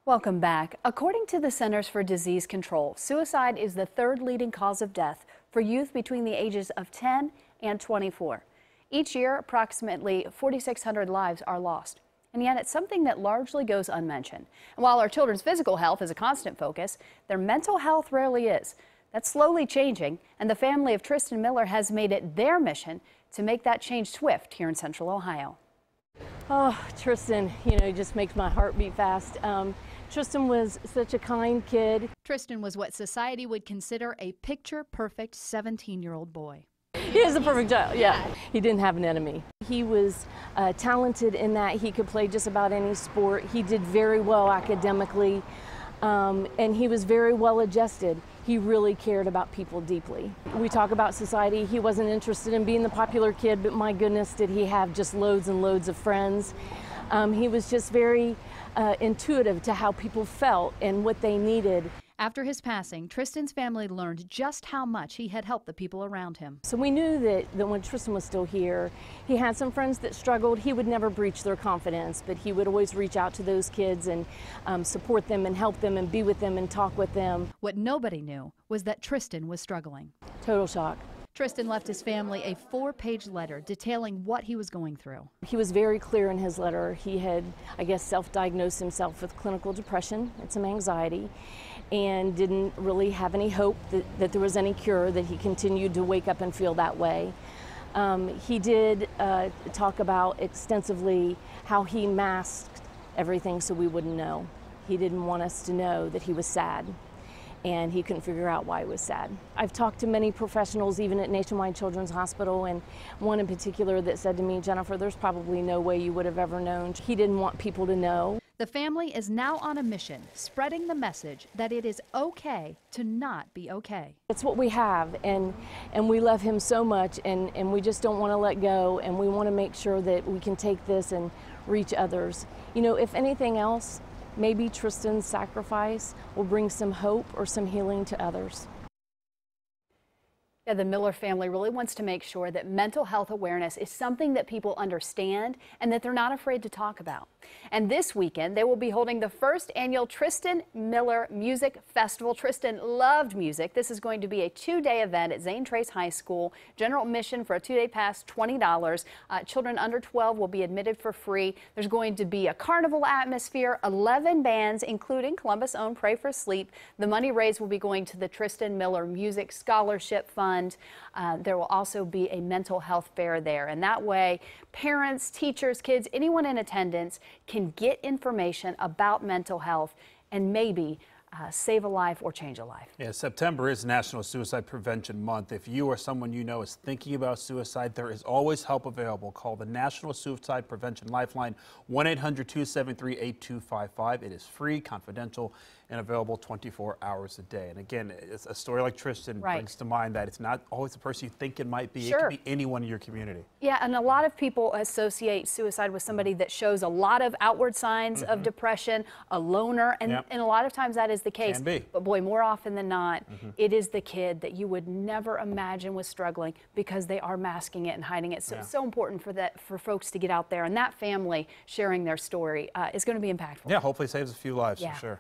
Welcome back. According to the Centers for Disease Control, suicide is the third leading cause of death for youth between the ages of 10 and 24. Each year, approximately 4,600 lives are lost. And yet it's something that largely goes unmentioned. And while our children's physical health is a constant focus, their mental health rarely is. That's slowly changing, and the family of Tristan Miller has made it their mission to make that change swift here in Central Ohio. Oh, Tristan, he just makes my heart beat fast. Tristan was such a kind kid. Tristan was what society would consider a picture-perfect 17-year-old boy. He is a perfect child, yeah. He didn't have an enemy. He was talented in that he could play just about any sport. He did very well academically, and he was very well adjusted. He really cared about people deeply. We talk about society. He wasn't interested in being the popular kid, but my goodness, did he have just loads and loads of friends. He was just very intuitive to how people felt and what they needed. After his passing, Tristan's family learned just how much he had helped the people around him. So we knew that when Tristan was still here, he had some friends that struggled. He would never breach their confidence, but he would always reach out to those kids and support them and help them and be with them and talk with them. What nobody knew was that Tristan was struggling. Total shock. Tristan left his family a 4-page letter detailing what he was going through. He was very clear in his letter. He had, I guess, self-diagnosed himself with clinical depression and some anxiety, and didn't really have any hope that there was any cure, that he continued to wake up and feel that way. He did talk about extensively how he masked everything so we wouldn't know. He didn't want us to know that he was sad, and he couldn't figure out why he was sad. I've talked to many professionals, even at Nationwide Children's Hospital, and one in particular that said to me, "Jennifer, there's probably no way you would have ever known." He didn't want people to know. The family is now on a mission, spreading the message that it is okay to not be okay. It's what we have, and we love him so much, and we just don't want to let go, and we want to make sure that we can take this and reach others. If anything else, maybe Tristan's sacrifice will bring some hope or some healing to others. Yeah, the Miller family really wants to make sure that mental health awareness is something that people understand and that they're not afraid to talk about. And this weekend, they will be holding the first annual Tristan Miller Music Festival. Tristan loved music. This is going to be a 2-day event at Zane Trace High School. General admission for a 2-day pass, $20. Children under 12 will be admitted for free. There's going to be a carnival atmosphere, 11 bands, including Columbus' own Pray for Sleep. The money raised will be going to the Tristan Miller Music Scholarship Fund. There will also be a mental health fair there, and that way parents, teachers, kids, anyone in attendance can get information about mental health and maybe save a life or change a life. Yeah, September is National Suicide Prevention Month. If you or someone you know is thinking about suicide, there is always help available. Call the National Suicide Prevention Lifeline, 1-800-273-8255. It is free, confidential, and available 24 hours a day. And again, it's a story like Tristan brings to mind that it's not always the person you think it might be. Sure. It could be anyone in your community. Yeah, and a lot of people associate suicide with somebody that shows a lot of outward signs of depression, a loner, and a lot of times that is the case. Can be. But boy, more often than not, it is the kid that you would never imagine was struggling because they are masking it and hiding it. So it's so important for folks to get out there, and that family sharing their story is going to be impactful. Yeah, hopefully saves a few lives for sure.